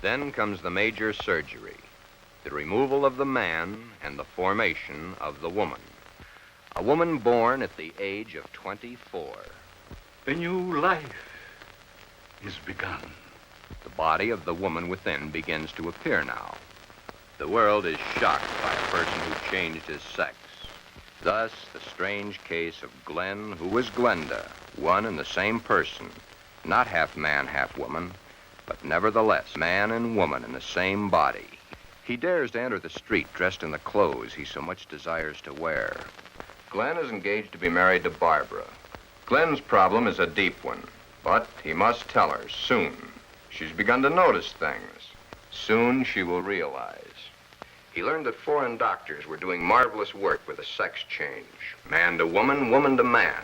Then comes the major surgery, the removal of the man and the formation of the woman. A woman born at the age of 24. A new life is begun. The body of the woman within begins to appear now. The world is shocked by a person who changed his sex. Thus, the strange case of Glen, who was Glenda, one and the same person, not half man, half woman, but nevertheless man and woman in the same body. He dares to enter the street dressed in the clothes he so much desires to wear. Glen is engaged to be married to Barbara. Glen's problem is a deep one, but he must tell her soon. She's begun to notice things. Soon she will realize. He learned that foreign doctors were doing marvelous work with a sex change. Man to woman, woman to man.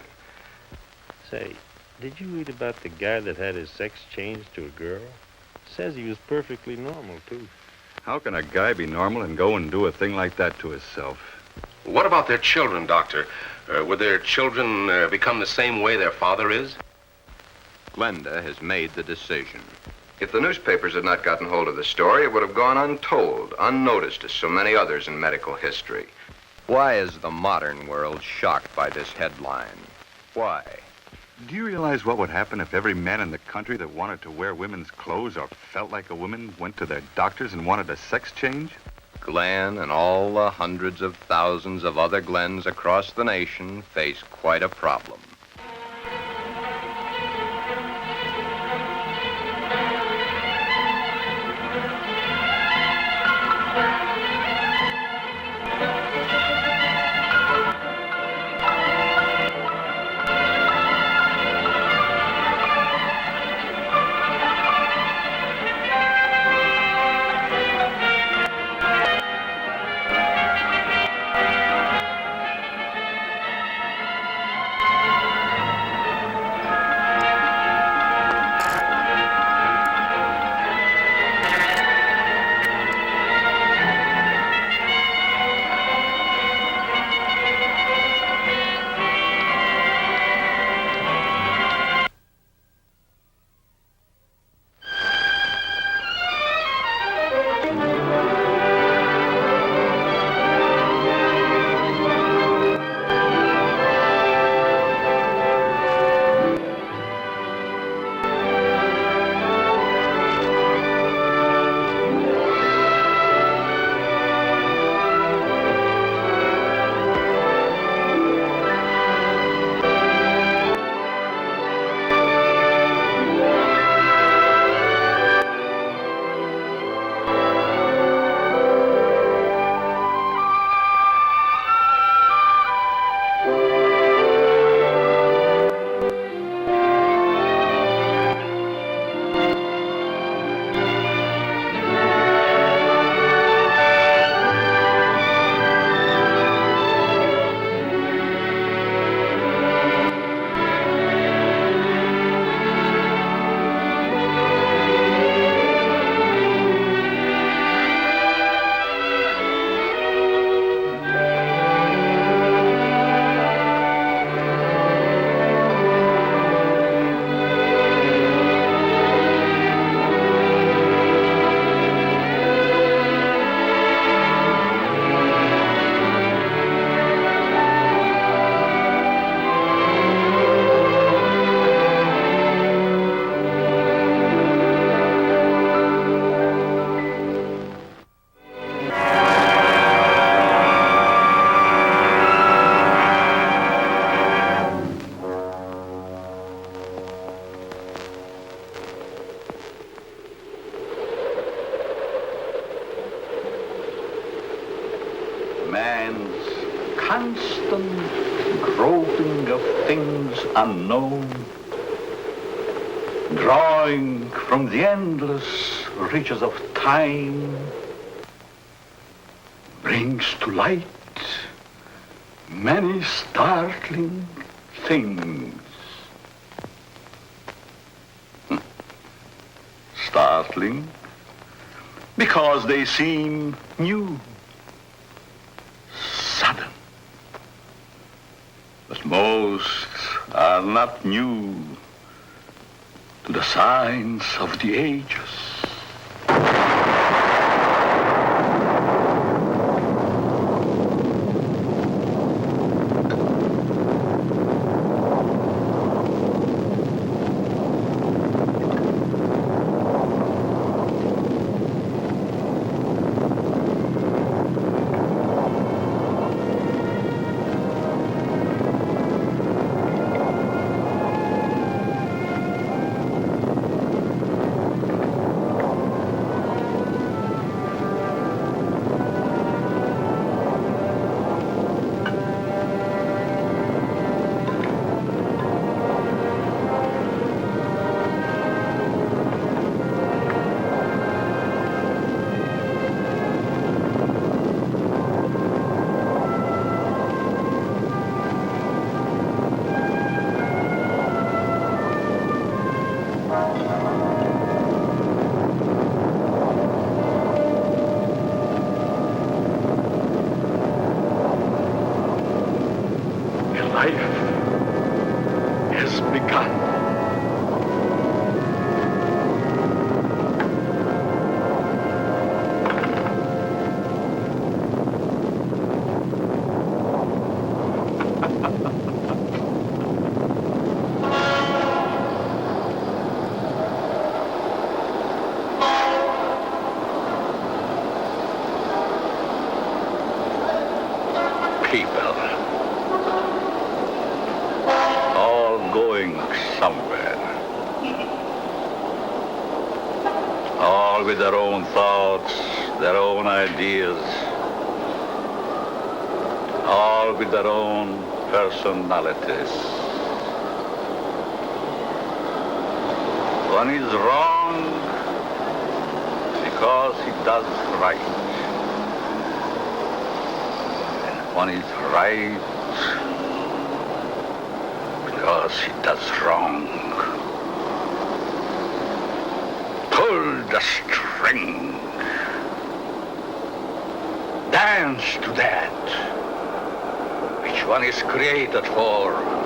Say, did you read about the guy that had his sex changed to a girl? Says he was perfectly normal, too. How can a guy be normal and go and do a thing like that to himself? What about their children, Doctor? Would their children become the same way their father is? Glenda has made the decision. If the newspapers had not gotten hold of the story, it would have gone untold, unnoticed as so many others in medical history. Why is the modern world shocked by this headline? Why? Do you realize what would happen if every man in the country that wanted to wear women's clothes or felt like a woman went to their doctors and wanted a sex change? Glen and all the hundreds of thousands of other Glens across the nation face quite a problem. Man's constant groping of things unknown, drawing from the endless reaches of time, brings to light many startling things. Startling because they seem new, sudden. But most are not new to the science of the ages. somewhere. All with their own thoughts, their own ideas, all with their own personalities. One is wrong because he does right. And one is right because he does wrong. Pull the string. Dance to that. Which one is created for?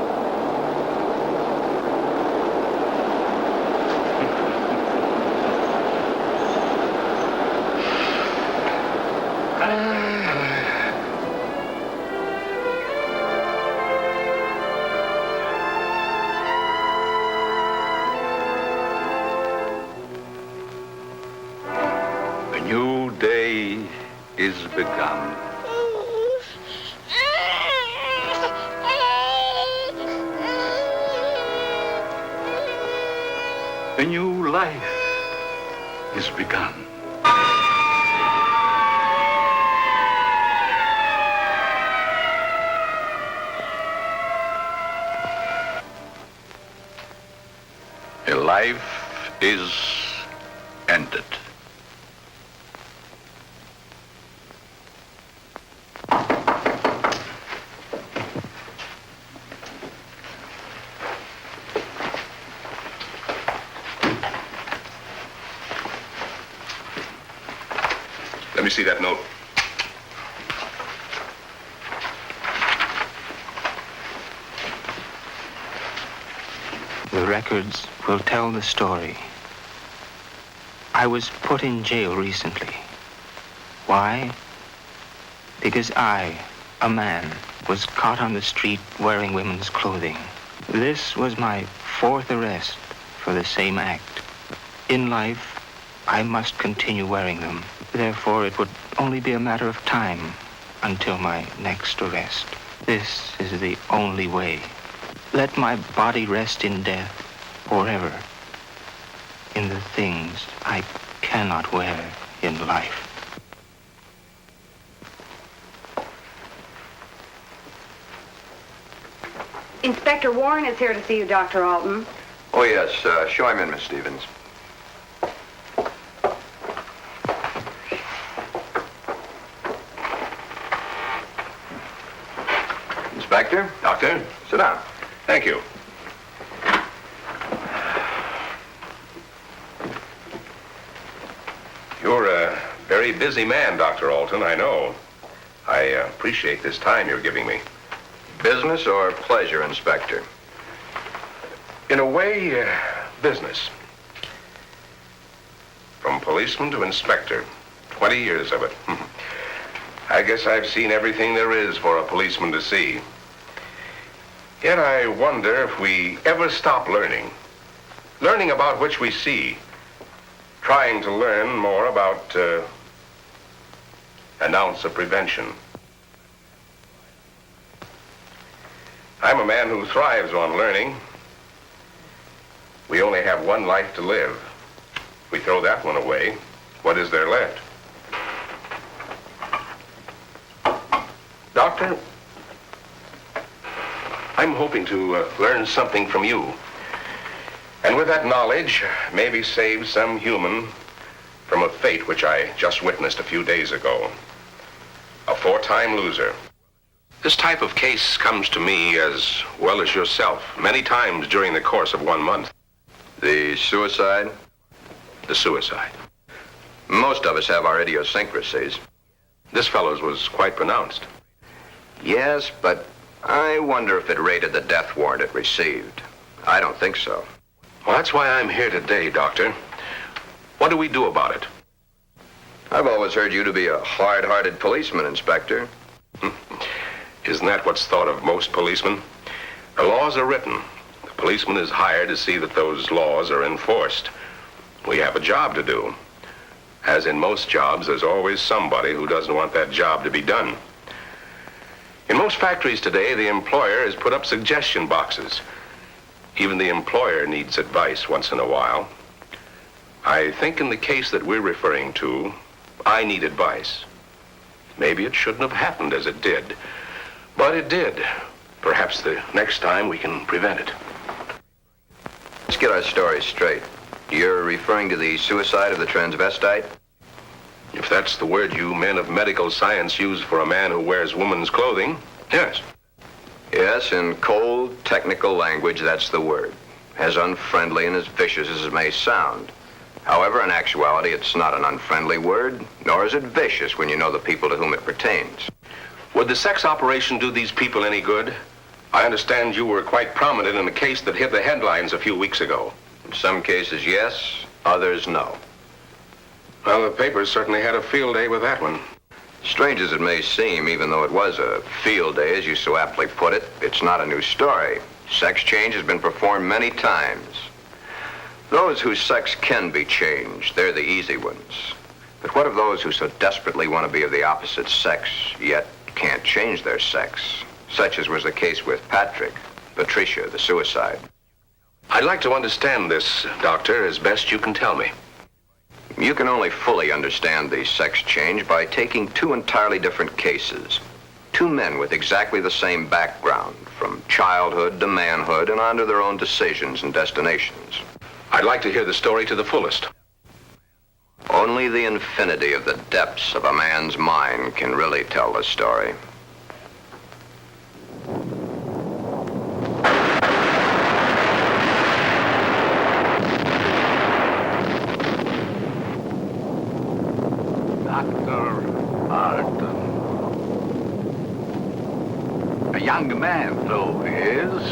A new day is begun. A new life is begun. A life is ended. Let me see that note. The records will tell the story. I was put in jail recently. Why? Because I, a man, was caught on the street wearing women's clothing. This was my 4th arrest for the same act. In life, I must continue wearing them. Therefore, it would only be a matter of time until my next arrest. This is the only way. Let my body rest in death forever in the things I cannot wear in life. Inspector Warren is here to see you, Dr. Alton. Oh, yes. Show him in, Miss Stevens. Inspector? Doctor? Sit down. Thank you. You're a very busy man, Dr. Alton, I know. I appreciate this time you're giving me. Business or pleasure, Inspector? In a way, business. From policeman to inspector, 20 years of it. I guess I've seen everything there is for a policeman to see. Yet I wonder if we ever stop learning. Learning about which we see. Trying to learn more about an ounce of prevention. I'm a man who thrives on learning. We only have one life to live. If we throw that one away, what is there left? Doctor, I'm hoping to learn something from you. And with that knowledge, maybe save some human from a fate which I just witnessed a few days ago. A 4-time loser. This type of case comes to me as well as yourself many times during the course of 1 month. The suicide? The suicide. Most of us have our idiosyncrasies. This fellow's was quite pronounced. Yes, but I wonder if it rated the death warrant it received. I don't think so. Well, that's why I'm here today, Doctor. What do we do about it? I've always heard you to be a hard-hearted policeman, Inspector. Isn't that what's thought of most policemen? The laws are written. The policeman is hired to see that those laws are enforced. We have a job to do. As in most jobs, there's always somebody who doesn't want that job to be done. In most factories today, the employer has put up suggestion boxes. Even the employer needs advice once in a while. I think in the case that we're referring to, I need advice. Maybe it shouldn't have happened as it did, but it did. Perhaps the next time we can prevent it. Let's get our story straight. You're referring to the suicide of the transvestite? If that's the word you men of medical science use for a man who wears woman's clothing, yes. Yes, in cold, technical language, that's the word. As unfriendly and as vicious as it may sound. However, in actuality, it's not an unfriendly word, nor is it vicious when you know the people to whom it pertains. Would the sex operation do these people any good? I understand you were quite prominent in a case that hit the headlines a few weeks ago. In some cases, yes, others, no. Well, the papers certainly had a field day with that one. Strange as it may seem, even though it was a field day, as you so aptly put it, it's not a new story. Sex change has been performed many times. Those whose sex can be changed, they're the easy ones. But what of those who so desperately want to be of the opposite sex, yet can't change their sex? Such as was the case with Patricia, the suicide. I'd like to understand this, Doctor, as best you can tell me. You can only fully understand the sex change by taking two entirely different cases. Two men with exactly the same background, from childhood to manhood and on to their own decisions and destinations. I'd like to hear the story to the fullest. Only the infinity of the depths of a man's mind can really tell the story. Dr. Martin. A young man, though he is,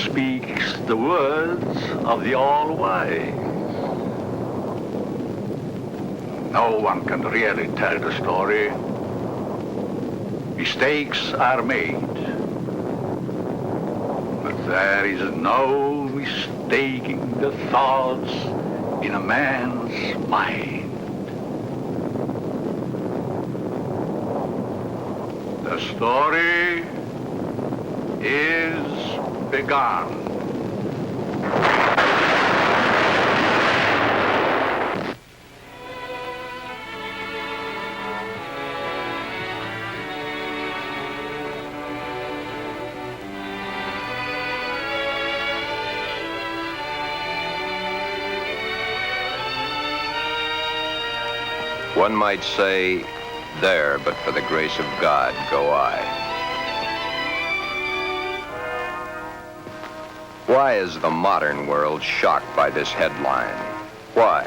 speaks the words of the All-Wise. No one can really tell the story. Mistakes are made. But there is no mistaking the thoughts in a man's mind. The story is begun. One might say, there, but for the grace of God, go I. Why is the modern world shocked by this headline? Why?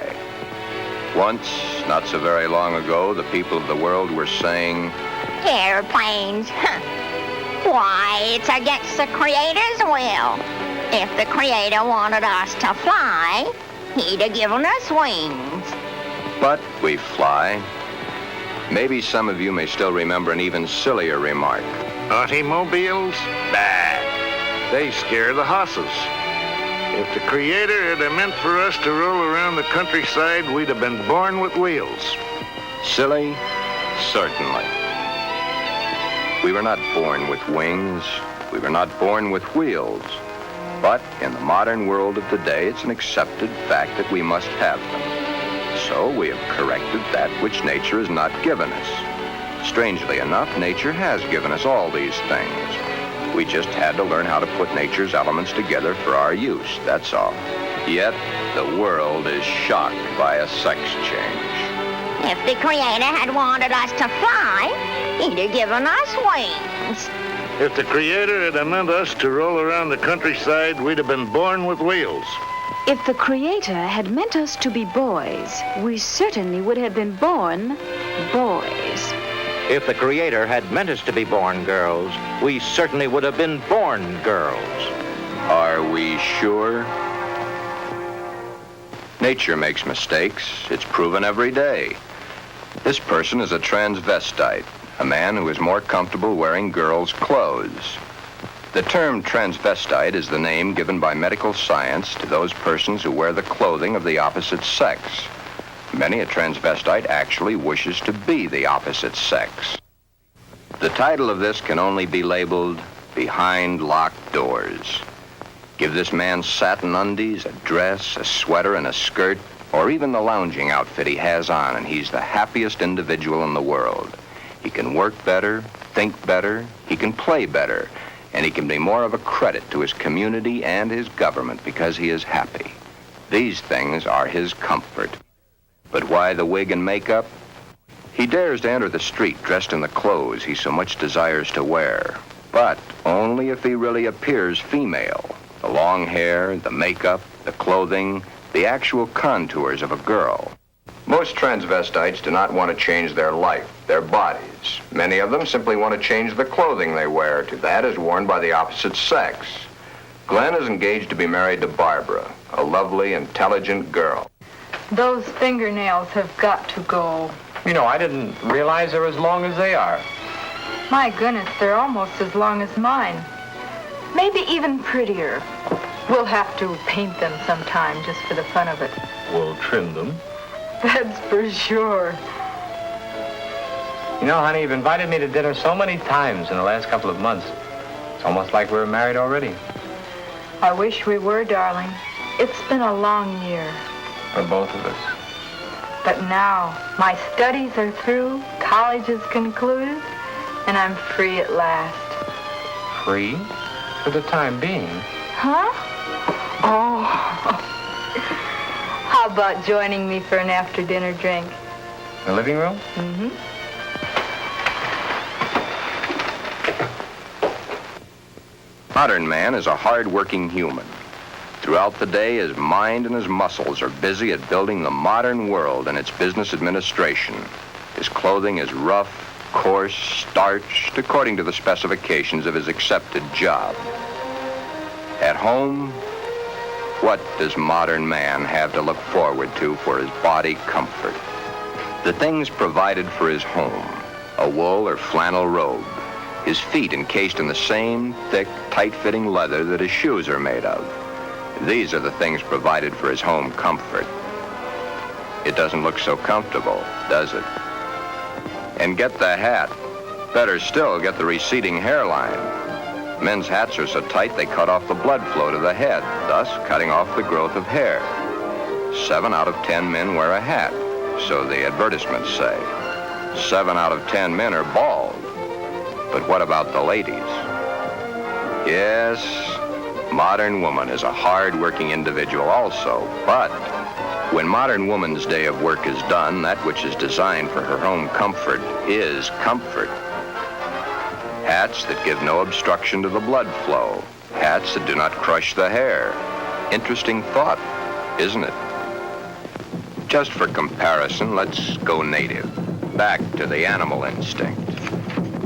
Once, not so very long ago, the people of the world were saying, airplanes. Why, it's against the Creator's will. If the Creator wanted us to fly, he'd have given us wings. but we fly. Maybe some of you may still remember an even sillier remark. Automobiles? Bah. They scare the hosses. If the Creator had meant for us to roll around the countryside, we'd have been born with wheels. Silly? Certainly. We were not born with wings. We were not born with wheels. But in the modern world of today, it's an accepted fact that we must have them. So we have corrected that which nature has not given us. Strangely enough, nature has given us all these things. We just had to learn how to put nature's elements together for our use, that's all. Yet, the world is shocked by a sex change. If the Creator had wanted us to fly, he'd have given us wings. If the Creator had meant us to roll around the countryside, we'd have been born with wheels. If the Creator had meant us to be boys, we certainly would have been born boys. If the Creator had meant us to be born girls, we certainly would have been born girls. Are we sure? Nature makes mistakes. It's proven every day. This person is a transvestite, a man who is more comfortable wearing girls' clothes. The term transvestite is the name given by medical science to those persons who wear the clothing of the opposite sex. Many a transvestite actually wishes to be the opposite sex. The title of this can only be labeled Behind Locked Doors. Give this man satin undies, a dress, a sweater, and a skirt, or even the lounging outfit he has on, and he's the happiest individual in the world. He can work better, think better, he can play better, and he can be more of a credit to his community and his government because he is happy. These things are his comfort. But why the wig and makeup? He dares to enter the street dressed in the clothes he so much desires to wear, but only if he really appears female. The long hair, the makeup, the clothing, the actual contours of a girl. Most transvestites do not want to change their life, their bodies. Many of them simply want to change the clothing they wear to that is worn by the opposite sex. Glen is engaged to be married to Barbara, a lovely, intelligent girl. Those fingernails have got to go. You know, I didn't realize they're as long as they are. My goodness, they're almost as long as mine. Maybe even prettier. We'll have to paint them sometime just for the fun of it. We'll trim them. That's for sure. You know, honey, you've invited me to dinner so many times in the last couple of months. It's almost like we're married already. I wish we were, darling. It's been a long year. For both of us. But now, my studies are through, college is concluded, and I'm free at last. Free? For the time being. Huh? Oh. How about joining me for an after-dinner drink? The living room? Mm-hmm. Modern man is a hard-working human. Throughout the day, his mind and his muscles are busy at building the modern world and its business administration. His clothing is rough, coarse, starched, according to the specifications of his accepted job. At home, what does modern man have to look forward to for his body comfort? The things provided for his home, a wool or flannel robe, his feet encased in the same thick, tight-fitting leather that his shoes are made of. These are the things provided for his home comfort. It doesn't look so comfortable, does it? And get the hat. Better still, get the receding hairline. Men's hats are so tight they cut off the blood flow to the head, thus cutting off the growth of hair. 7 out of 10 men wear a hat, so the advertisements say. 7 out of 10 men are bald. But what about the ladies? Yes, modern woman is a hard-working individual also, but when modern woman's day of work is done, that which is designed for her home comfort is comfort. Hats that give no obstruction to the blood flow. Hats that do not crush the hair. Interesting thought, isn't it? Just for comparison, let's go native, back to the animal instinct.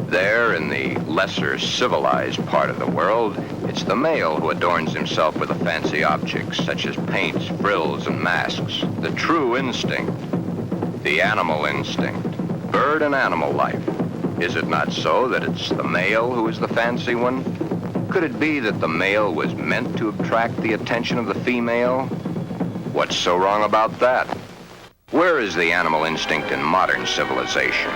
There, in the lesser civilized part of the world, it's the male who adorns himself with the fancy objects, such as paints, frills, and masks. The true instinct, the animal instinct, bird and animal life. Is it not so that it's the male who is the fancy one? Could it be that the male was meant to attract the attention of the female? What's so wrong about that? Where is the animal instinct in modern civilization?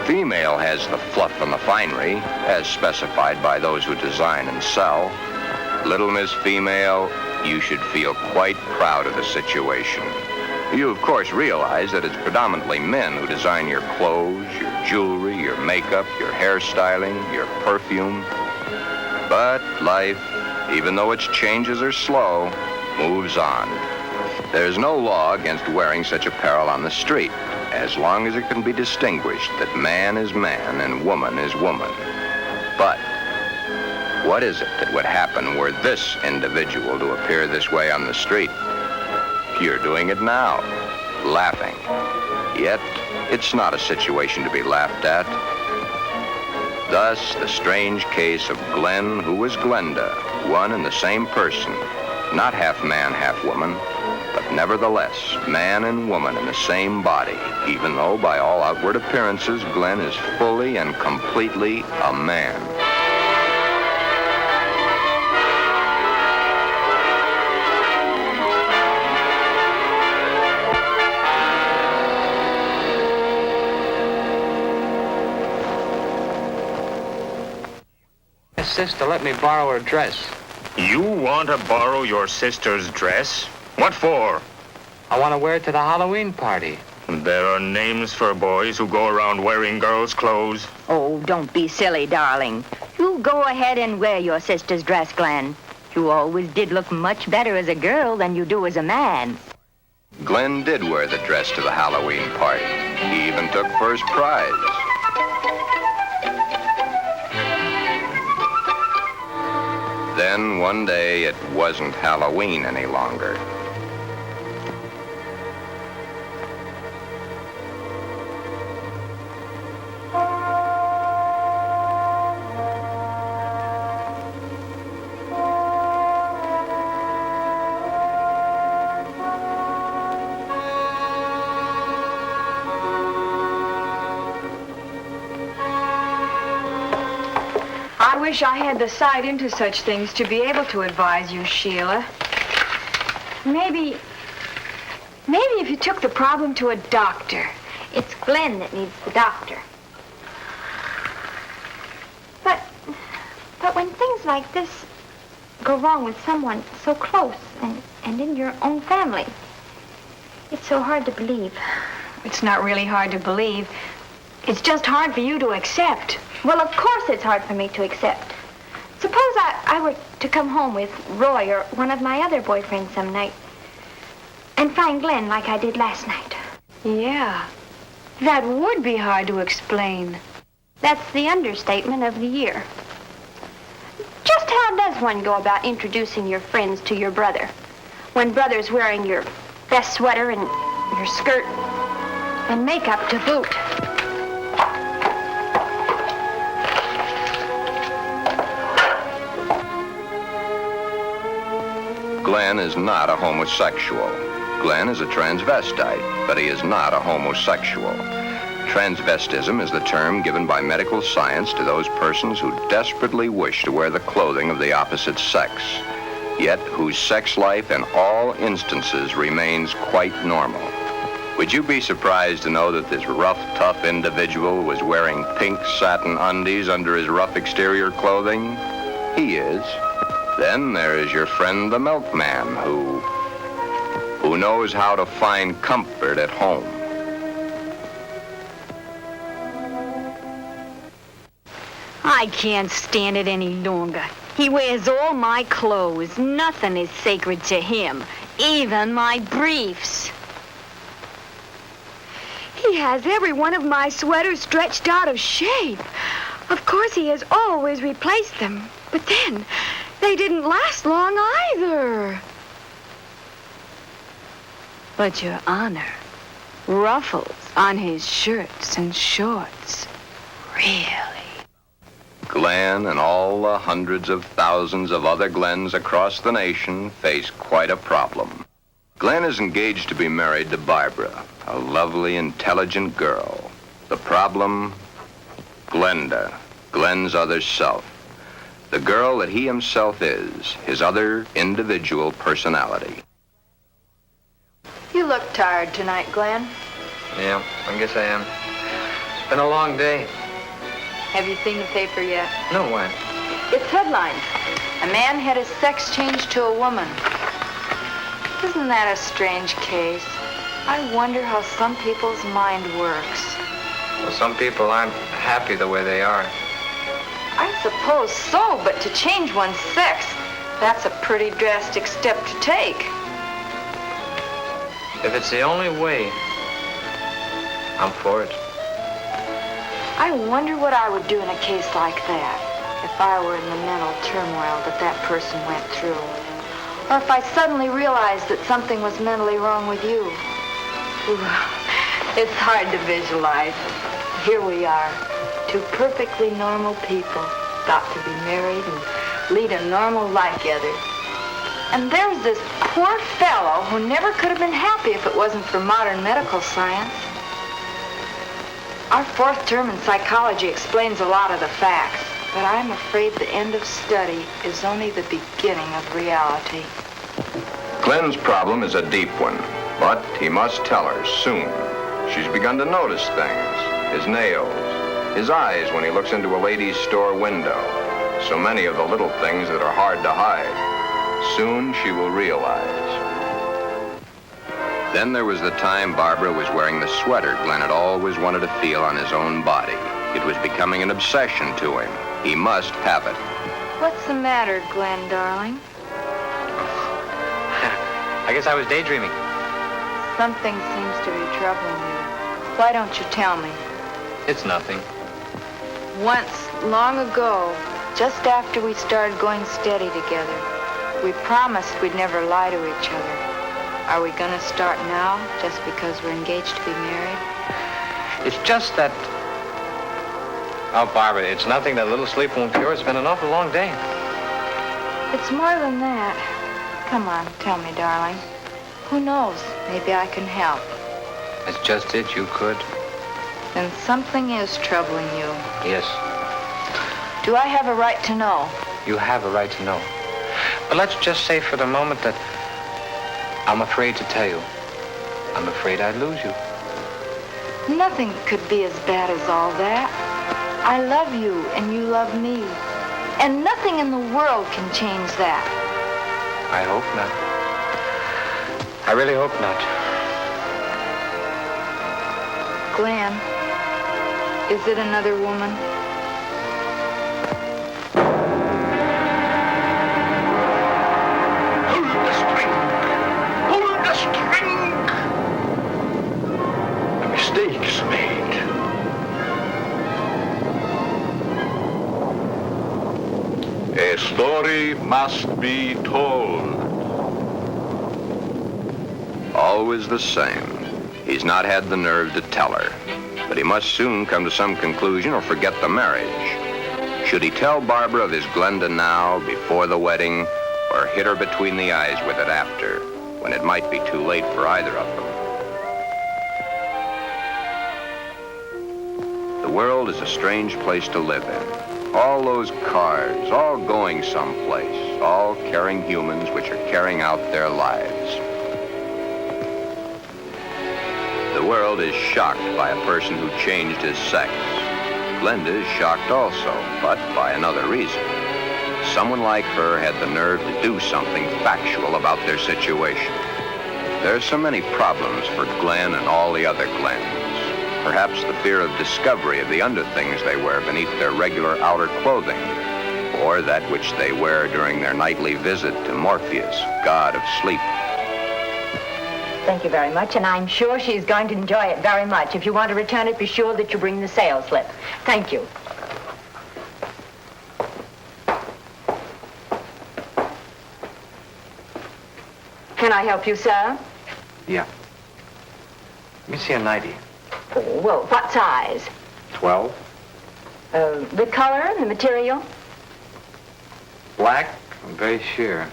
Female has the fluff and the finery, as specified by those who design and sell. Little Miss Female, you should feel quite proud of the situation. You, of course, realize that it's predominantly men who design your clothes, your jewelry, your makeup, your hairstyling, your perfume. But life, even though its changes are slow, moves on. There's no law against wearing such apparel on the street, as long as it can be distinguished that man is man and woman is woman. But what is it that would happen were this individual to appear this way on the street? You're doing it now, laughing. Yet, it's not a situation to be laughed at. Thus, the strange case of Glen, who was Glenda, one and the same person, not half man, half woman, but nevertheless, man and woman in the same body, even though by all outward appearances, Glen is fully and completely a man. My sister let me borrow her dress. You want to borrow your sister's dress? What for? I want to wear it to the Halloween party. There are names for boys who go around wearing girls' clothes. Oh, don't be silly, darling. You go ahead and wear your sister's dress, Glen. You always did look much better as a girl than you do as a man. Glen did wear the dress to the Halloween party. He even took first prize. Then one day it wasn't Halloween any longer. I wish I had the sight into such things to be able to advise you, Sheila. Maybe if you took the problem to a doctor. It's Glen that needs the doctor. But when things like this go wrong with someone so close and in your own family, it's so hard to believe. It's not really hard to believe. It's just hard for you to accept. Well, of course it's hard for me to accept. Suppose I were to come home with Roy or one of my other boyfriends some night and find Glen like I did last night. Yeah, that would be hard to explain. That's the understatement of the year. Just how does one go about introducing your friends to your brother when brother's wearing your best sweater and your skirt and makeup to boot? Glen is not a homosexual. Glen is a transvestite, but he is not a homosexual. Transvestism is the term given by medical science to those persons who desperately wish to wear the clothing of the opposite sex, yet whose sex life in all instances remains quite normal. Would you be surprised to know that this rough, tough individual was wearing pink satin undies under his rough exterior clothing? He is. Then there is your friend the milkman who knows how to find comfort at home. I can't stand it any longer. He wears all my clothes. Nothing is sacred to him, even my briefs. He has every one of my sweaters stretched out of shape. Of course, he has always replaced them, but then they didn't last long either. But, Your Honor, ruffles on his shirts and shorts, really. Glen and all the hundreds of thousands of other Glens across the nation face quite a problem. Glen is engaged to be married to Barbara, a lovely, intelligent girl. The problem? Glenda, Glen's other self. The girl that he himself is, his other individual personality. You look tired tonight, Glen. Yeah, I guess I am. It's been a long day. Have you seen the paper yet? No, why? It's headlines. A man had his sex changed to a woman. Isn't that a strange case? I wonder how some people's mind works. Well, some people aren't happy the way they are. I suppose so, but to change one's sex, that's a pretty drastic step to take. If it's the only way, I'm for it. I wonder what I would do in a case like that, if I were in the mental turmoil that person went through. Or if I suddenly realized that something was mentally wrong with you. Ooh, it's hard to visualize. Here we are, two perfectly normal people, got to be married and lead a normal life together. And there's this poor fellow who never could have been happy if it wasn't for modern medical science. Our fourth term in psychology explains a lot of the facts, but I'm afraid the end of study is only the beginning of reality. Glen's problem is a deep one, but he must tell her soon. She's begun to notice things. His nails, his eyes when he looks into a ladies' store window. So many of the little things that are hard to hide. Soon she will realize. Then there was the time Barbara was wearing the sweater Glen had always wanted to feel on his own body. It was becoming an obsession to him. He must have it. What's the matter, Glen, darling? I guess I was daydreaming. Something seems to be troubling you. Why don't you tell me? It's nothing. Once, long ago, just after we started going steady together, we promised we'd never lie to each other. Are we gonna start now, just because we're engaged to be married? It's just that... Oh, Barbara, it's nothing that a little sleep won't cure. It's been an awful long day. It's more than that. Come on, tell me, darling. Who knows? Maybe I can help. That's just it. You could. Then something is troubling you. Yes. Do I have a right to know? You have a right to know. But let's just say for the moment that I'm afraid to tell you. I'm afraid I'd lose you. Nothing could be as bad as all that. I love you and you love me. And nothing in the world can change that. I hope not. I really hope not. Glen, is it another woman? Hold the string! Hold the string! A mistake's made. A story must be told. Always the same. He's not had the nerve to tell her. But he must soon come to some conclusion or forget the marriage. Should he tell Barbara of his Glenda now, before the wedding, or hit her between the eyes with it after, when it might be too late for either of them? The world is a strange place to live in. All those cars, all going someplace, all carrying humans which are carrying out their lives. The world is shocked by a person who changed his sex. Glenda is shocked also, but by another reason. Someone like her had the nerve to do something factual about their situation. There are so many problems for Glen and all the other Glens. Perhaps the fear of discovery of the underthings they wear beneath their regular outer clothing, or that which they wear during their nightly visit to Morpheus, god of sleep. Thank you very much, and I'm sure she's going to enjoy it very much. If you want to return it, be sure that you bring the sales slip. Thank you. Can I help you, sir? Yeah. Let me see a 90. Oh, well, what size? 12. The color, the material? Black and very sheer.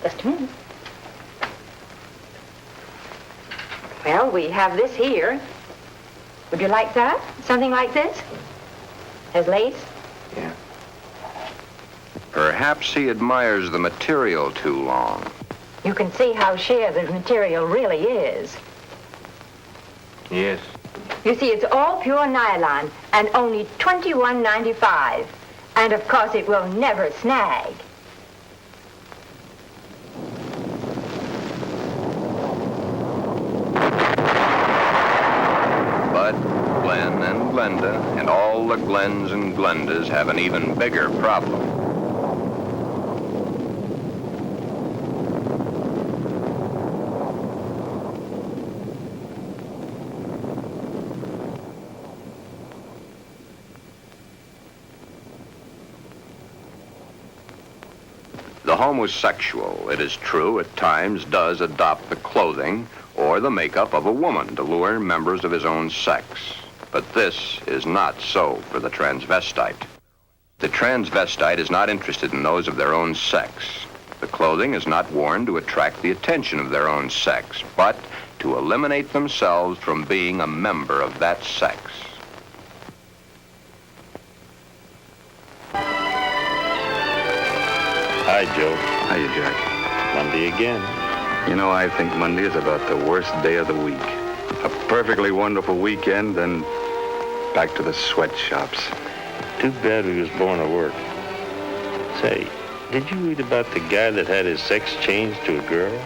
Just a minute. Well, we have this here. Would you like that? Something like this? Has lace? Yeah. Perhaps he admires the material too long. You can see how sheer the material really is. Yes. You see, it's all pure nylon and only $21.95. And of course, it will never snag. But Glen and Glenda and all the Glens and Glendas have an even bigger problem. The homosexual, it is true, at times does adopt the clothing or the makeup of a woman to lure members of his own sex. But this is not so for the transvestite. The transvestite is not interested in those of their own sex. The clothing is not worn to attract the attention of their own sex, but to eliminate themselves from being a member of that sex. Hi, Joe. Hiya, Jack. Monday again. You know, I think Monday is about the worst day of the week. A perfectly wonderful weekend, then back to the sweatshops. Too bad we was born to work. Say, Did you read about the guy that had his sex changed to a girl?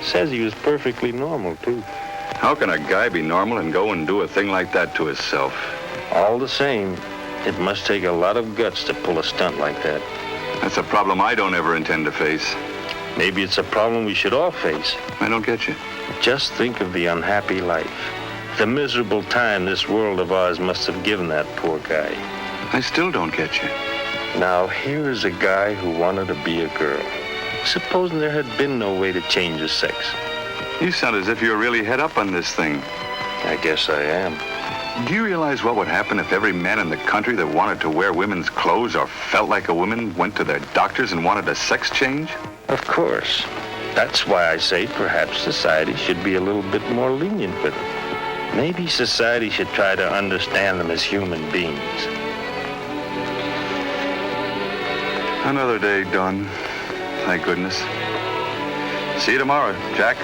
Says he was perfectly normal, too. How can a guy be normal and go and do a thing like that to himself? All the same, it must take a lot of guts to pull a stunt like that. That's a problem I don't ever intend to face. Maybe it's a problem we should all face. I don't get you. Just think of the unhappy life. The miserable time this world of ours must have given that poor guy. I still don't get you. Now, here is a guy who wanted to be a girl. Supposing there had been no way to change his sex. You sound as if you're really head up on this thing. I guess I am. Do you realize what would happen if every man in the country that wanted to wear women's clothes or felt like a woman went to their doctors and wanted a sex change? Of course. That's why I say perhaps society should be a little bit more lenient with them. Maybe society should try to understand them as human beings. Another day done. Thank goodness. See you tomorrow, Jack.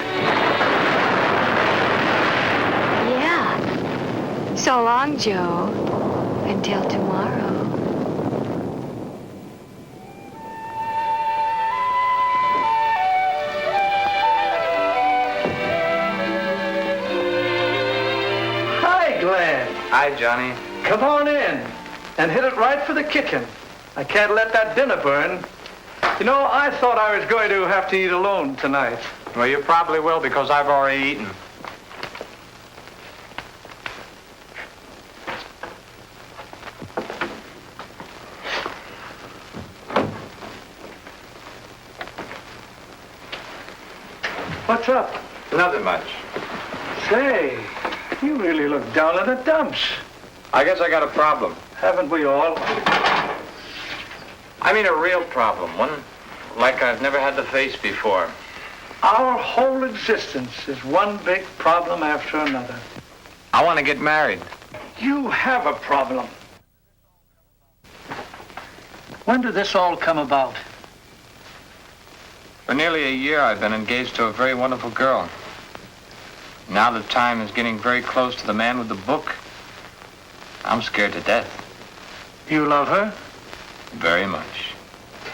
Yeah. So long, Joe. Until tomorrow. Hi, Glen. Hi, Johnny. Come on in and hit it right for the kitchen. I can't let that dinner burn. You know, I thought I was going to have to eat alone tonight. Well, you probably will because I've already eaten. What's up? Nothing much. Say, you really look down in the dumps. I guess I got a problem. Haven't we all? I mean a real problem, one like I've never had to face before. Our whole existence is one big problem after another. I want to get married. You have a problem. When did this all come about? For nearly a year, I've been engaged to a very wonderful girl. Now the time is getting very close to the man with the book. I'm scared to death. You love her? Very much.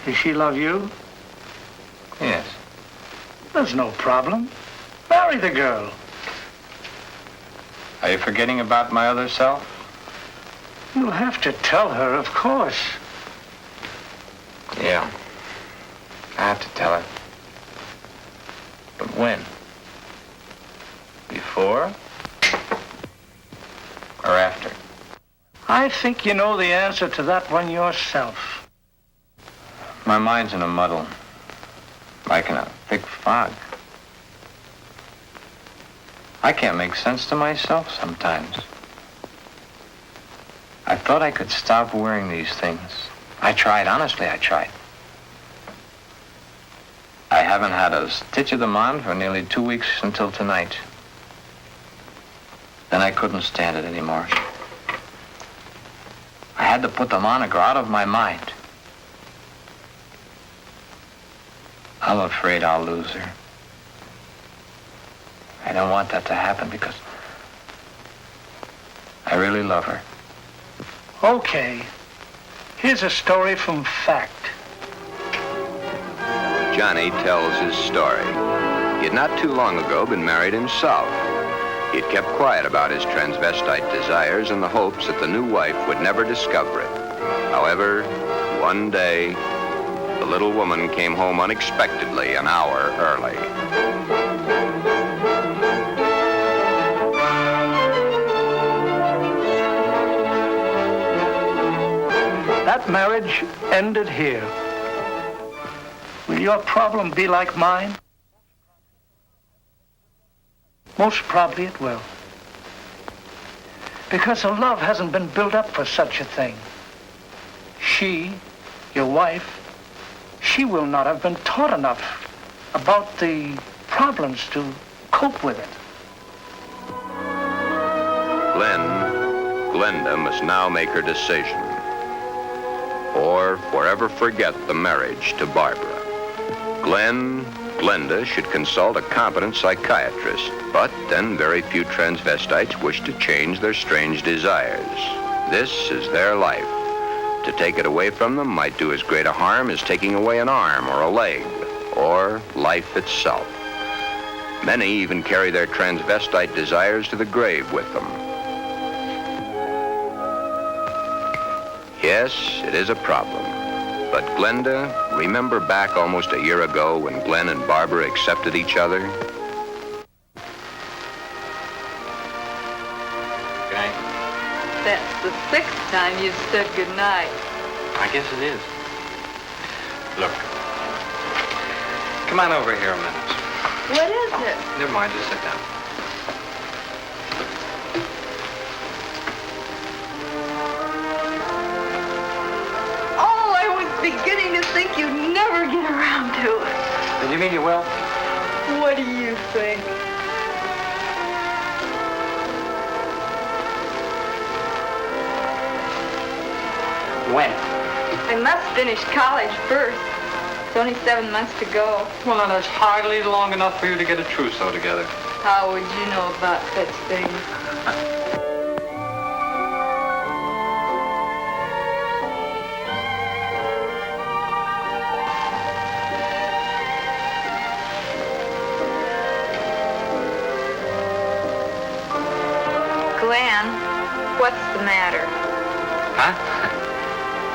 Does she love you? Yes. There's no problem. Marry the girl. Are you forgetting about my other self? You'll have to tell her, of course. Yeah. I have to tell her. But when? Before? Or after? I think you know the answer to that one yourself. My mind's in a muddle. Like in a thick fog. I can't make sense to myself sometimes. I thought I could stop wearing these things. I tried, honestly, I tried. I haven't had a stitch of them on for nearly 2 weeks until tonight. Then I couldn't stand it anymore. I had to put them on or go out of my mind. I'm afraid I'll lose her. I don't want that to happen because I really love her. Okay. Here's a story from fact. Johnny tells his story. He had not too long ago been married himself. He had kept quiet about his transvestite desires in the hopes that the new wife would never discover it. However, one day, the little woman came home unexpectedly an hour early. That marriage ended here. Will your problem be like mine? Most probably it will. Because the love hasn't been built up for such a thing. She, your wife, she will not have been taught enough about the problems to cope with it. Glenda must now make her decision. Or forever forget the marriage to Barbara. Glenda should consult a competent psychiatrist, but then very few transvestites wish to change their strange desires. This is their life, To take it away from them might do as great a harm as taking away an arm or a leg, or life itself. Many even carry their transvestite desires to the grave with them. Yes, it is a problem. But Glenda, remember back almost a year ago when Glen and Barbara accepted each other? Okay. That's the 6th time you've said goodnight. I guess it is. Look. Come on over here a minute. What is it? Never mind, just sit down. Oh, I was beginning to think you'd never get around to it. Did you mean you will? What do you think? When? I must finish college first. It's only 7 months to go. Well, now, that's hardly long enough for you to get a trousseau together. How would you know about such things? Glen, what's the matter? Huh?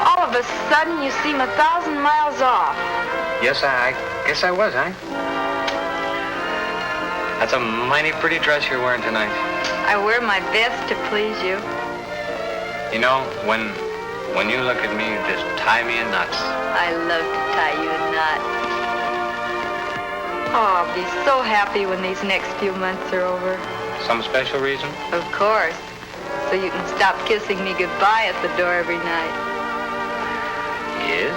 All of a sudden, you seem 1,000 miles off. Yes, I guess I was, huh? That's a mighty pretty dress you're wearing tonight. I wear my best to please you. You know, when you look at me, you just tie me in knots. I love to tie you in knots. Oh, I'll be so happy when these next few months are over. Some special reason? Of course. So you can stop kissing me goodbye at the door every night. Yes?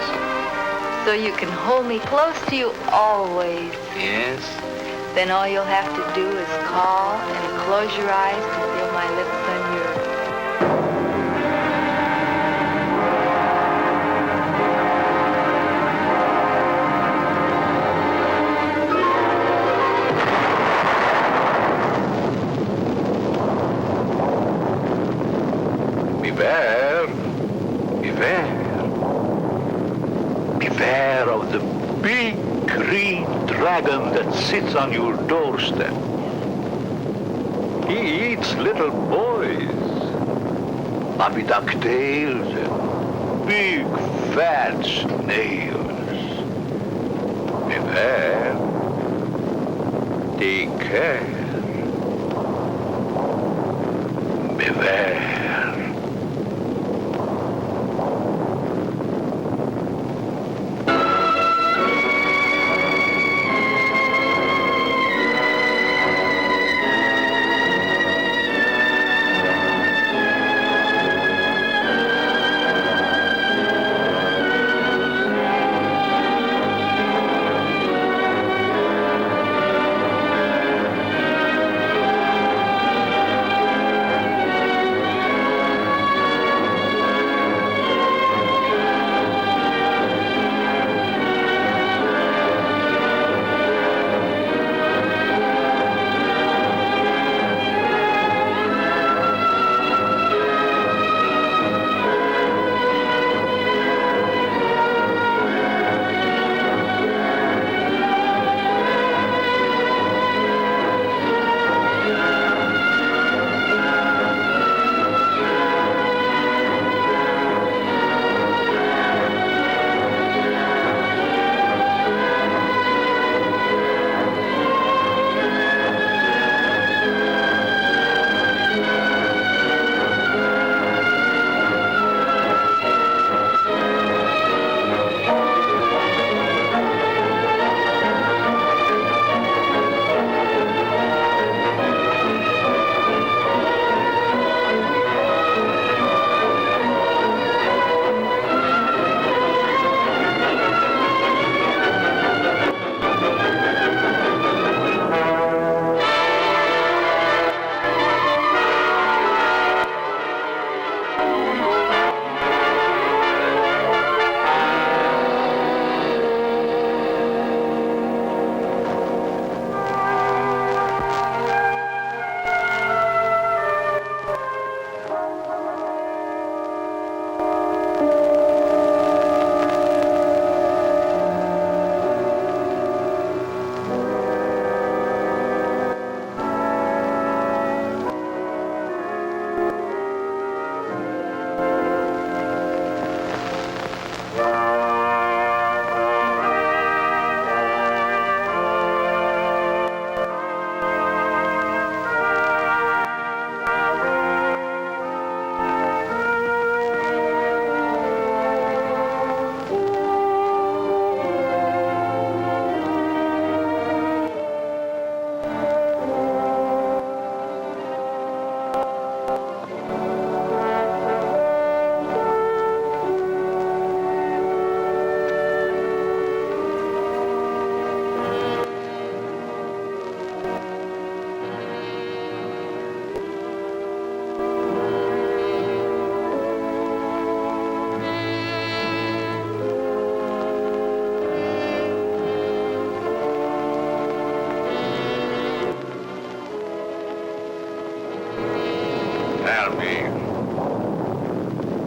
So you can hold me close to you always. Yes? Then all you'll have to do is call and close your eyes and feel my lips on yours. Beware. Beware. Beware of the big green dragon that sits on your doorstep. He eats little boys, puppy ducktails, and big fat snails. Beware. Take care. Beware.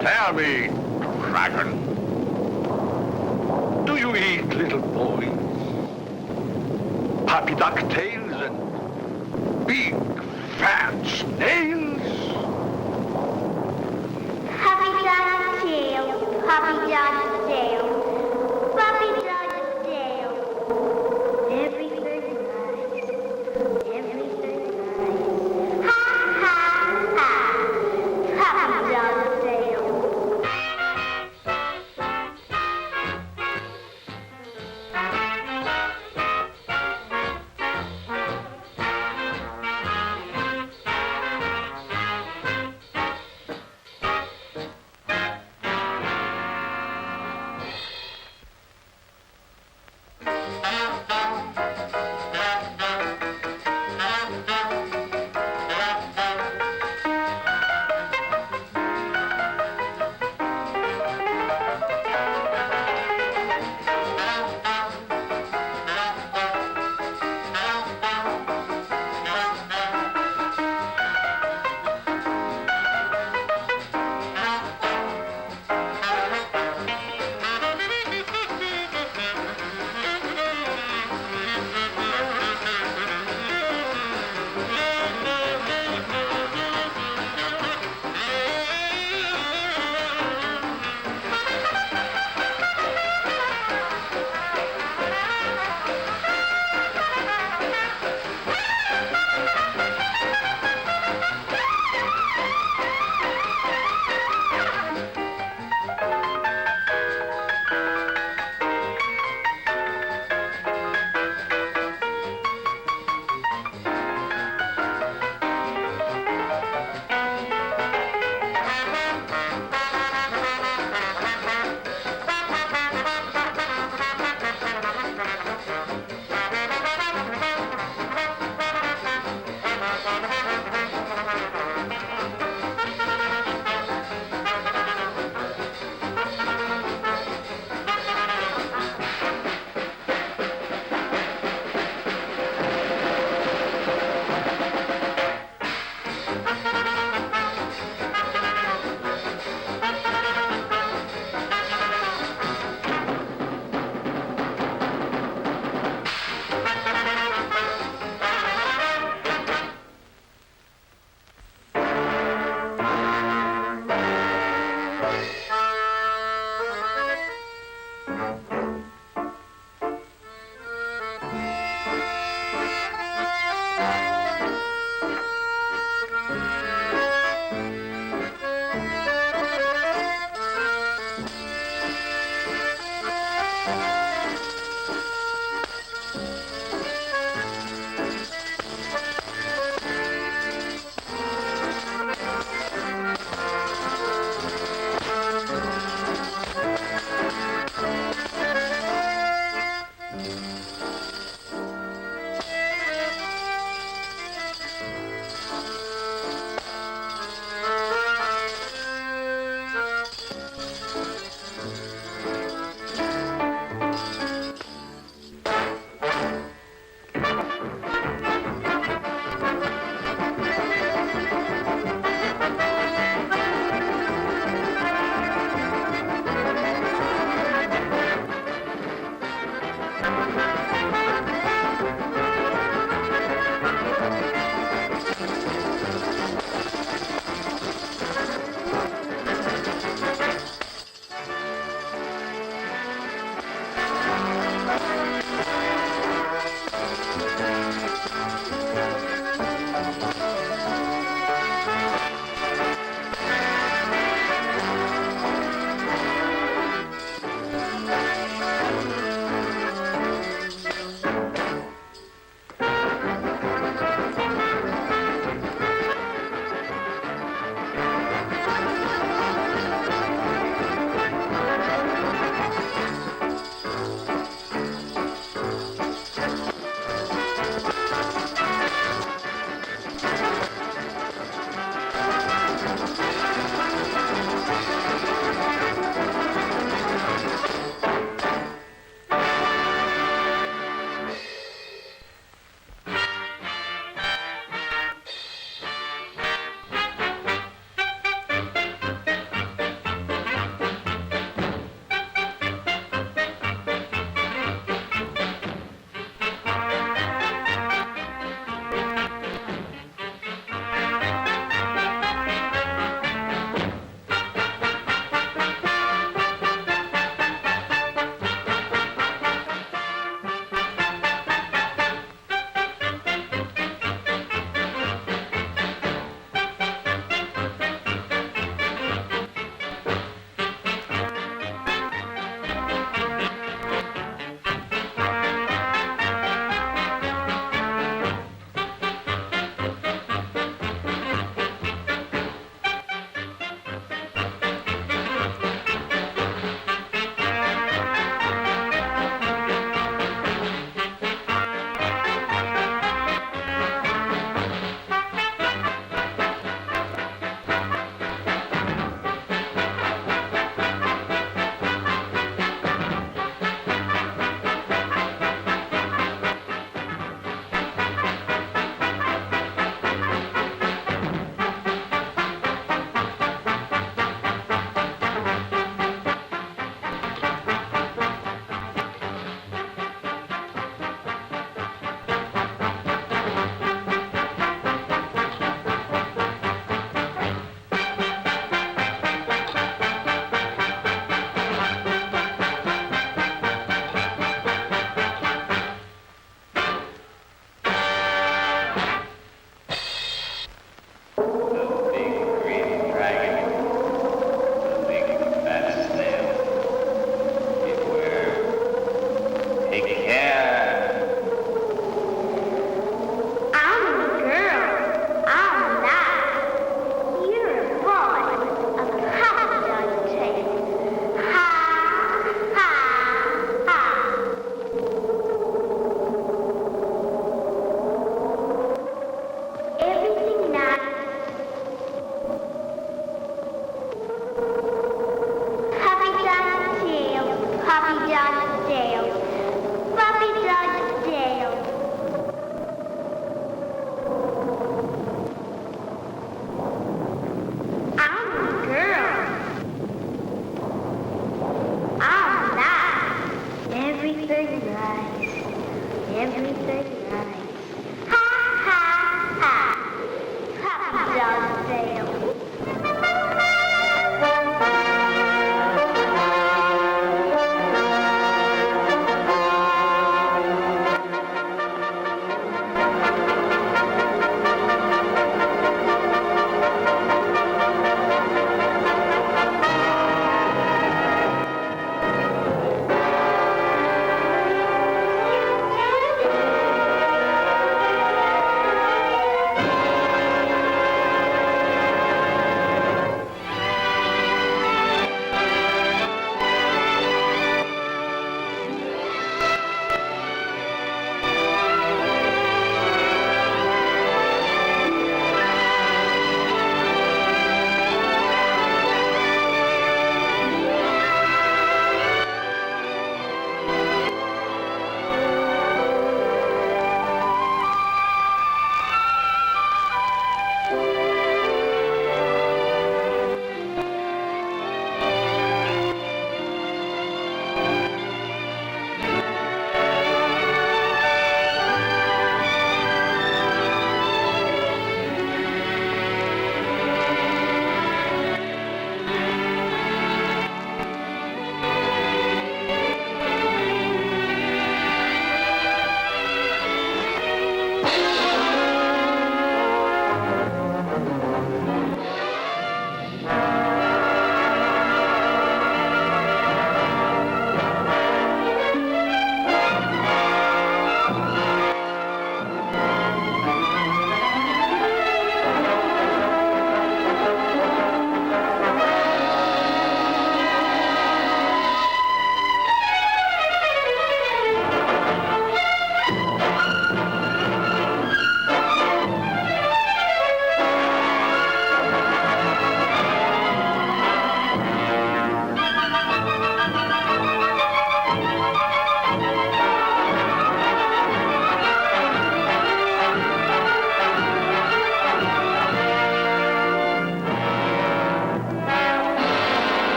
Tell me, dragon, do you eat little boys? Puppy ducktails and big fat snails? Puppy dog's tail, puppy dog's tail, puppy dog's tail. Everything nice, everything nice. Ha, ha, ha, puppy dog's tail.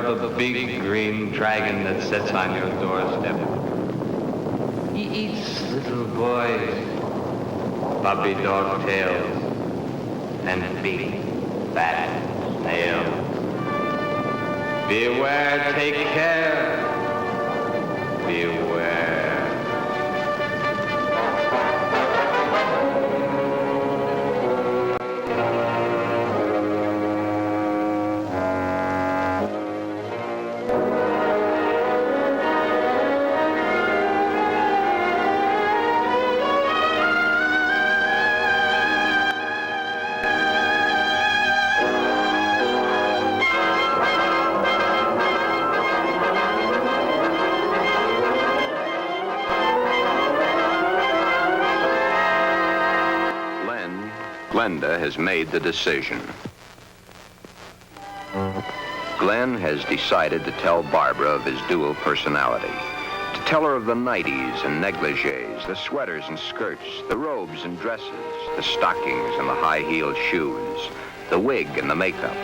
of the big green dragon that sits on your doorstep. He eats little boys, puppy dog tails, and big, fat snails. Beware, take care. Beware. Glenda has made the decision. Glen has decided to tell Barbara of his dual personality, to tell her of the nighties and negligees, the sweaters and skirts, the robes and dresses, the stockings and the high-heeled shoes, the wig and the makeup,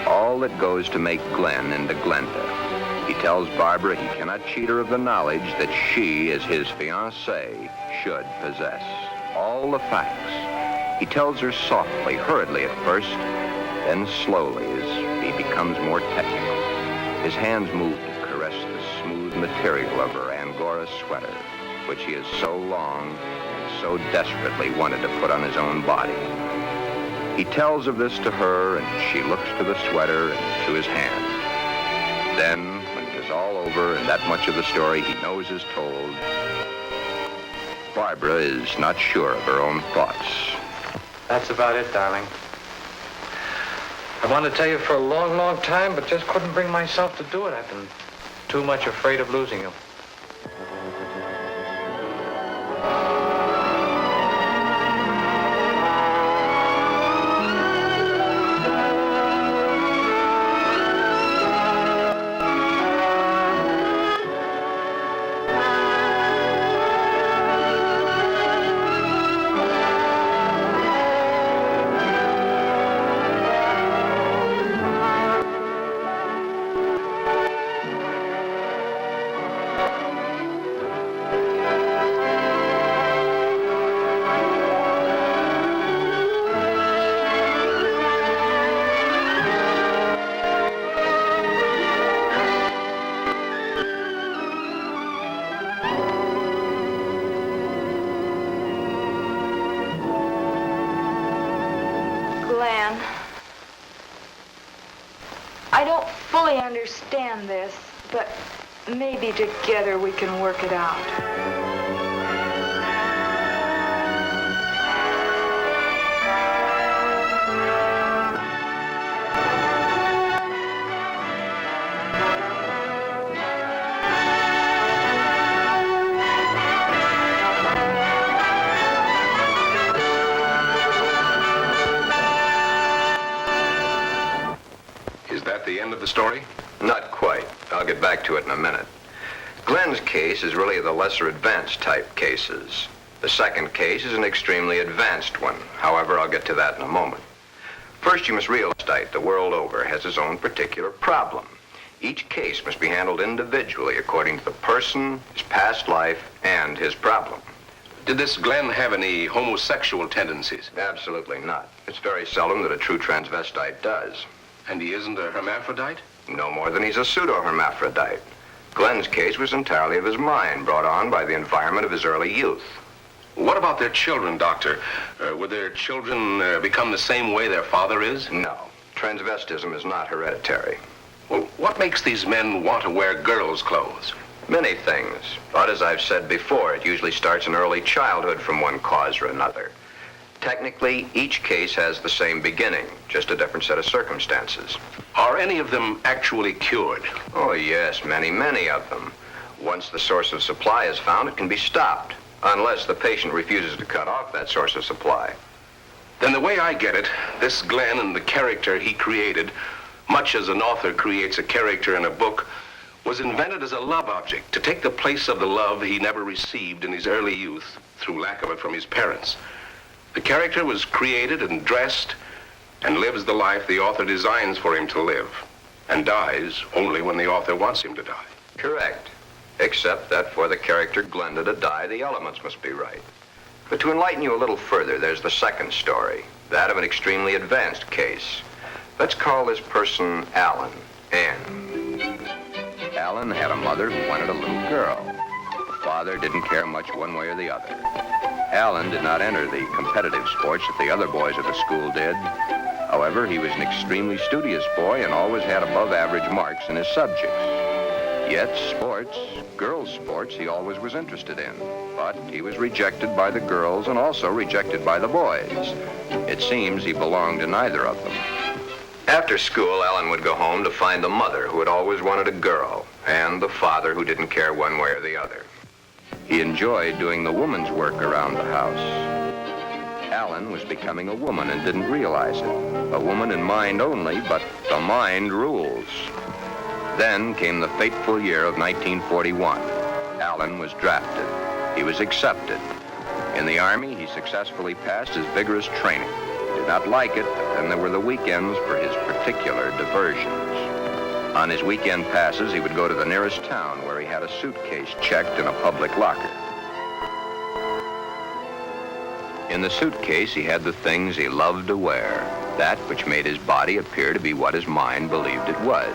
all that goes to make Glen into Glenda. He tells Barbara he cannot cheat her of the knowledge that she, as his fiancée, should possess all the facts. He tells her softly, hurriedly at first, then slowly as he becomes more technical. His hands move to caress the smooth material of her Angora sweater, which he has so long and so desperately wanted to put on his own body. He tells of this to her, and she looks to the sweater and to his hand. Then, when it is all over and that much of the story he knows is told, Barbara is not sure of her own thoughts. That's about it, darling. I wanted to tell you for a long, long time, but just couldn't bring myself to do it. I've been too much afraid of losing you. Glen, I don't fully understand this, but maybe together we can work it out. The end of the story? Not quite. I'll get back to it in a minute. Glen's case is really the lesser advanced type cases. The second case is an extremely advanced one. However, I'll get to that in a moment. First, you must realize that the world over has its own particular problem. Each case must be handled individually according to the person, his past life, and his problem. Did this Glen have any homosexual tendencies? Absolutely not. It's very seldom that a true transvestite does. And he isn't a hermaphrodite? No more than he's a pseudo-hermaphrodite. Glen's case was entirely of his mind, brought on by the environment of his early youth. What about their children, Doctor? Would their children become the same way their father is? No. Transvestism is not hereditary. Well, what makes these men want to wear girls' clothes? Many things. But as I've said before, it usually starts in early childhood from one cause or another. Technically, each case has the same beginning, just a different set of circumstances. Are any of them actually cured? Oh, yes, many, many of them. Once the source of supply is found, it can be stopped, unless the patient refuses to cut off that source of supply. Then the way I get it, this Glen and the character he created, much as an author creates a character in a book, was invented as a love object to take the place of the love he never received in his early youth through lack of it from his parents. The character was created and dressed and lives the life the author designs for him to live. and dies only when the author wants him to die. Correct. Except that for the character Glenda to die, the elements must be right. But to enlighten you a little further, there's the second story, that of an extremely advanced case. Let's call this person Alan, Ann. Alan had a mother who wanted a little girl. The father didn't care much one way or the other. Alan did not enter the competitive sports that the other boys at the school did. However, he was an extremely studious boy and always had above average marks in his subjects. Yet sports, girls' sports, he always was interested in. But he was rejected by the girls and also rejected by the boys. It seems he belonged to neither of them. After school, Alan would go home to find the mother who had always wanted a girl and the father who didn't care one way or the other. He enjoyed doing the woman's work around the house. Alan was becoming a woman and didn't realize it. A woman in mind only, but the mind rules. Then came the fateful year of 1941. Alan was drafted. He was accepted. In the Army, he successfully passed his vigorous training. He did not like it, but then there were the weekends for his particular diversions. On his weekend passes, he would go to the nearest town where he had a suitcase checked in a public locker. In the suitcase, he had the things he loved to wear, that which made his body appear to be what his mind believed it was.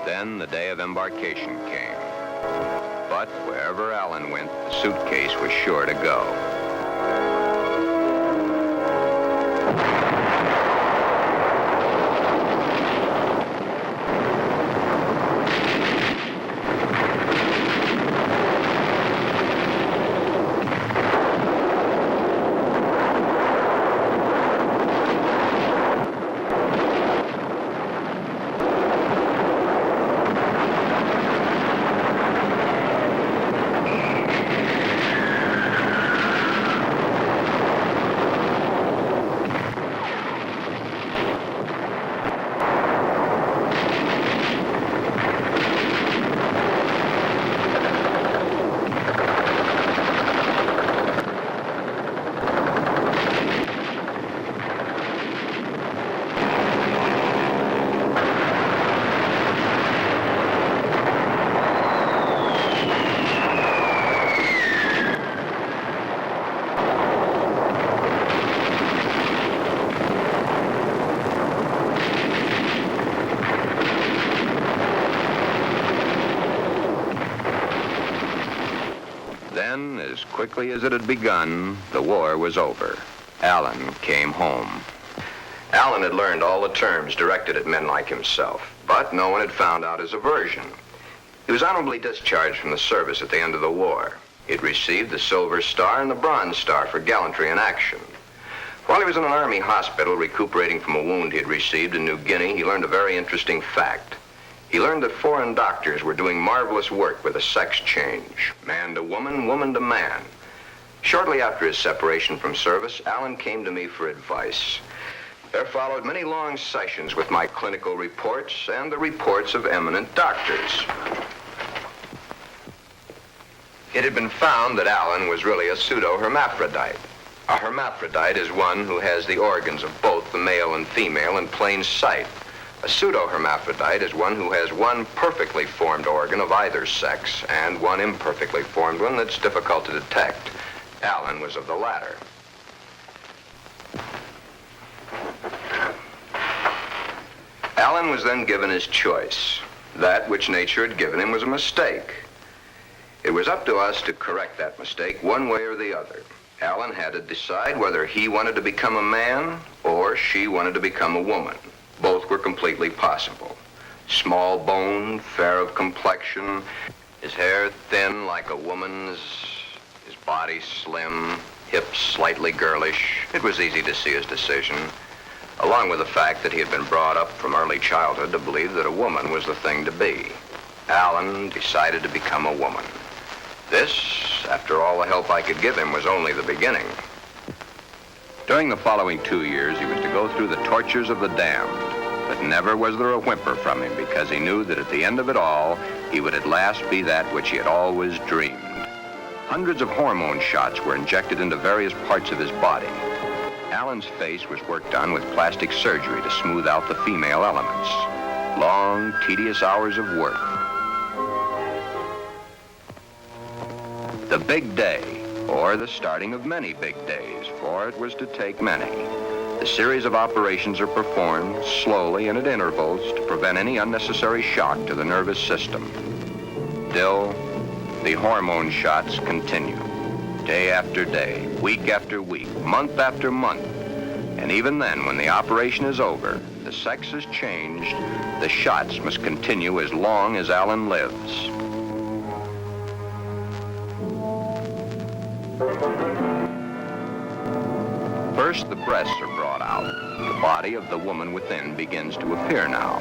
Then the day of embarkation came. But wherever Alan went, the suitcase was sure to go. Then, as quickly as it had begun, the war was over. Alan came home. Alan had learned all the terms directed at men like himself, but no one had found out his aversion. He was honorably discharged from the service at the end of the war. He had received the Silver Star and the Bronze Star for gallantry in action. While he was in an Army hospital recuperating from a wound he had received in New Guinea, he learned a very interesting fact. He learned that foreign doctors were doing marvelous work with a sex change, man to woman, woman to man. Shortly after his separation from service, Alan came to me for advice. There followed many long sessions with my clinical reports and the reports of eminent doctors. It had been found that Alan was really a pseudo-hermaphrodite. A hermaphrodite is one who has the organs of both the male and female in plain sight. A pseudo-hermaphrodite is one who has one perfectly formed organ of either sex and one imperfectly formed one that's difficult to detect. Alan was of the latter. Alan was then given his choice. That which nature had given him was a mistake. It was up to us to correct that mistake one way or the other. Alan had to decide whether he wanted to become a man or she wanted to become a woman. Both were completely possible. Small-boned, fair of complexion, his hair thin like a woman's, his body slim, hips slightly girlish. It was easy to see his decision, along with the fact that he had been brought up from early childhood to believe that a woman was the thing to be. Alan decided to become a woman. This, after all the help I could give him, was only the beginning. During the following 2 years, he was to go through the tortures of the damned, but never was there a whimper from him because he knew that at the end of it all, he would at last be that which he had always dreamed. Hundreds of hormone shots were injected into various parts of his body. Alan's face was worked on with plastic surgery to smooth out the female elements. Long, tedious hours of work. The big day, or the starting of many big days, for it was to take many. The series of operations are performed slowly and at intervals to prevent any unnecessary shock to the nervous system. Still, the hormone shots continue. Day after day, week after week, month after month. And even then, when the operation is over, the sex has changed, the shots must continue as long as Alan lives. First, the breasts are brought out. The body of the woman within begins to appear now.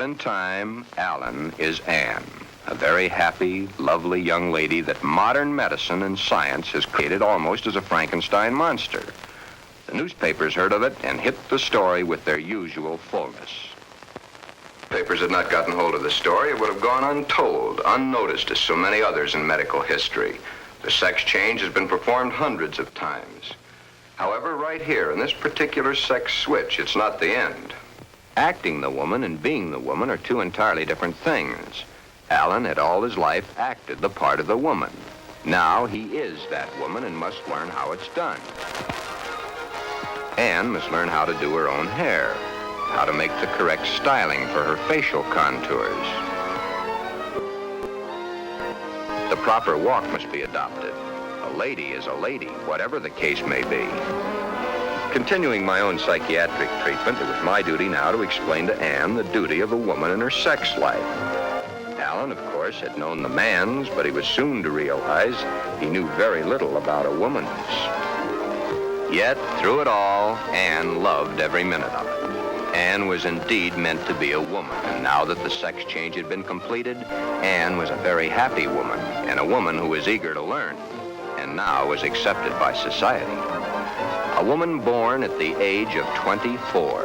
In time, Alan is Anne, a very happy, lovely young lady that modern medicine and science has created almost as a Frankenstein monster. The newspapers heard of it and hit the story with their usual fullness. If papers had not gotten hold of the story, it would have gone untold, unnoticed as so many others in medical history. The sex change has been performed hundreds of times. However, right here in this particular sex switch, it's not the end. Acting the woman and being the woman are two entirely different things. Alan had all his life acted the part of the woman. Now he is that woman and must learn how it's done. Anne must learn how to do her own hair, how to make the correct styling for her facial contours. The proper walk must be adopted. A lady is a lady, whatever the case may be. Continuing my own psychiatric treatment, it was my duty now to explain to Anne the duty of a woman in her sex life. Alan, of course, had known the man's, but he was soon to realize he knew very little about a woman's. Yet, through it all, Anne loved every minute of it. Anne was indeed meant to be a woman, and now that the sex change had been completed, Anne was a very happy woman, and a woman who was eager to learn, and now was accepted by society. A woman born at the age of 24,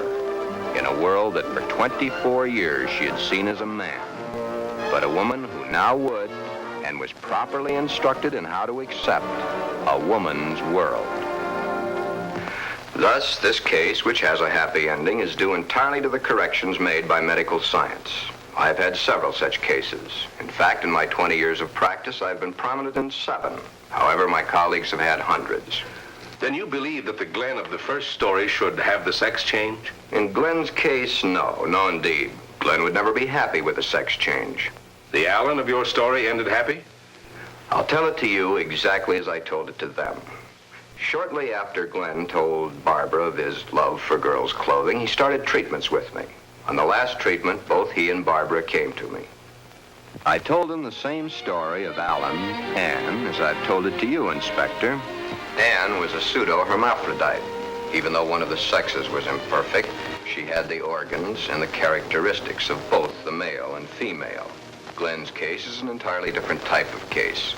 in a world that for 24 years she had seen as a man, but a woman who now would, and was properly instructed in how to accept, a woman's world. Thus, this case, which has a happy ending, is due entirely to the corrections made by medical science. I've had several such cases. In fact, in my 20 years of practice, I've been prominent in 7. However, my colleagues have had hundreds. Then you believe that the Glen of the first story should have the sex change? In Glen's case, no indeed. Glen would never be happy with a sex change. The Alan of your story ended happy? I'll tell it to you exactly as I told it to them. Shortly after Glen told Barbara of his love for girls' clothing, he started treatments with me. On the last treatment, both he and Barbara came to me. I told them the same story of Alan, Anne, as I've told it to you, Inspector. Anne was a pseudo-hermaphrodite. Even though one of the sexes was imperfect, she had the organs and the characteristics of both the male and female. Glen's case is an entirely different type of case.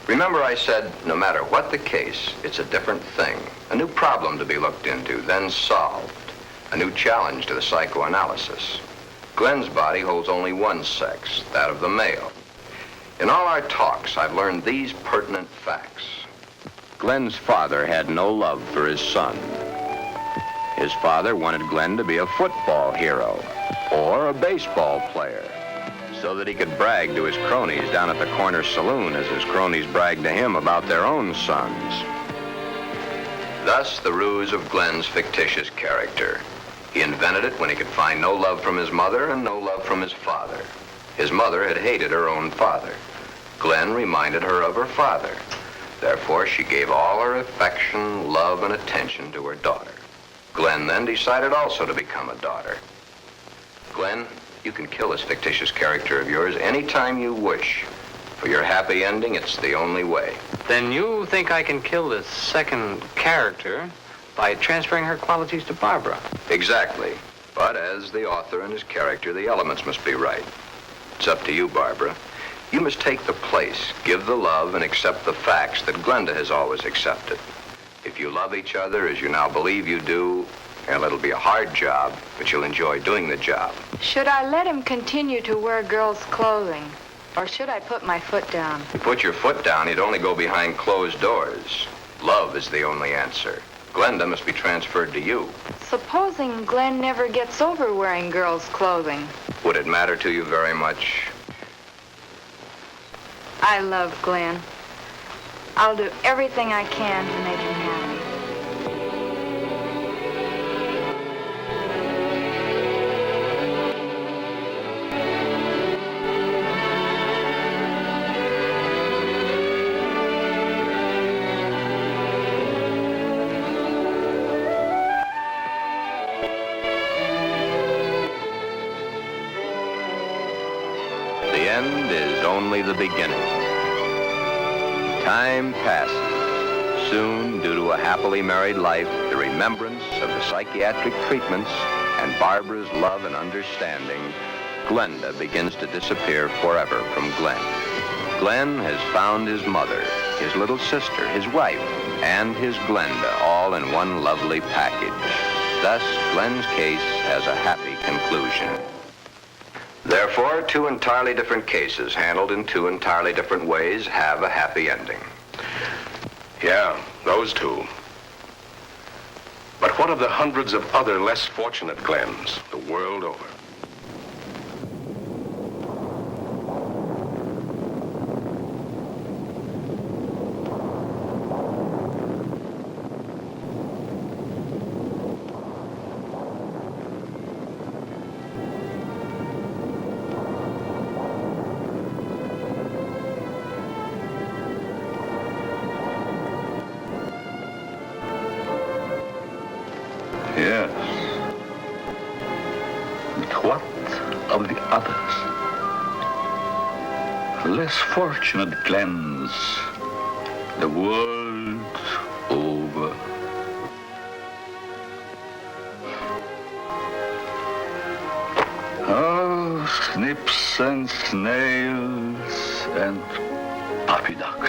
Remember I said, no matter what the case, it's a different thing. A new problem to be looked into, then solved. A new challenge to the psychoanalysis. Glen's body holds only one sex, that of the male. In all our talks, I've learned these pertinent facts. Glen's father had no love for his son. His father wanted Glen to be a football hero or a baseball player so that he could brag to his cronies down at the corner saloon as his cronies bragged to him about their own sons. Thus, the ruse of Glen's fictitious character. He invented it when he could find no love from his mother and no love from his father. His mother had hated her own father. Glen reminded her of her father. Therefore, she gave all her affection, love, and attention to her daughter. Glen then decided also to become a daughter. Glen, you can kill this fictitious character of yours anytime you wish. For your happy ending, it's the only way. Then you think I can kill this second character by transferring her qualities to Barbara? Exactly. But as the author and his character, the elements must be right. It's up to you, Barbara. You must take the place, give the love, and accept the facts that Glenda has always accepted. If you love each other as you now believe you do, well, it'll be a hard job, but you'll enjoy doing the job. Should I let him continue to wear girls' clothing? Or should I put my foot down? If you put your foot down, you'd only go behind closed doors. Love is the only answer. Glenda must be transferred to you. Supposing Glen never gets over wearing girls' clothing? Would it matter to you very much? I love Glen. I'll do everything I can to make him happy. The end is only the beginning. Time passes. Soon, due to a happily married life, the remembrance of the psychiatric treatments, and Barbara's love and understanding, Glenda begins to disappear forever from Glen. Glen has found his mother, his little sister, his wife, and his Glenda, all in one lovely package. Thus, Glen's case has a happy conclusion. Therefore, two entirely different cases, handled in two entirely different ways, have a happy ending. Yeah, those two. But what of the hundreds of other less fortunate Glens the world over? Yes. But what of the others? Less fortunate Glens, the world over. Oh, snips and snails and puppy dogs.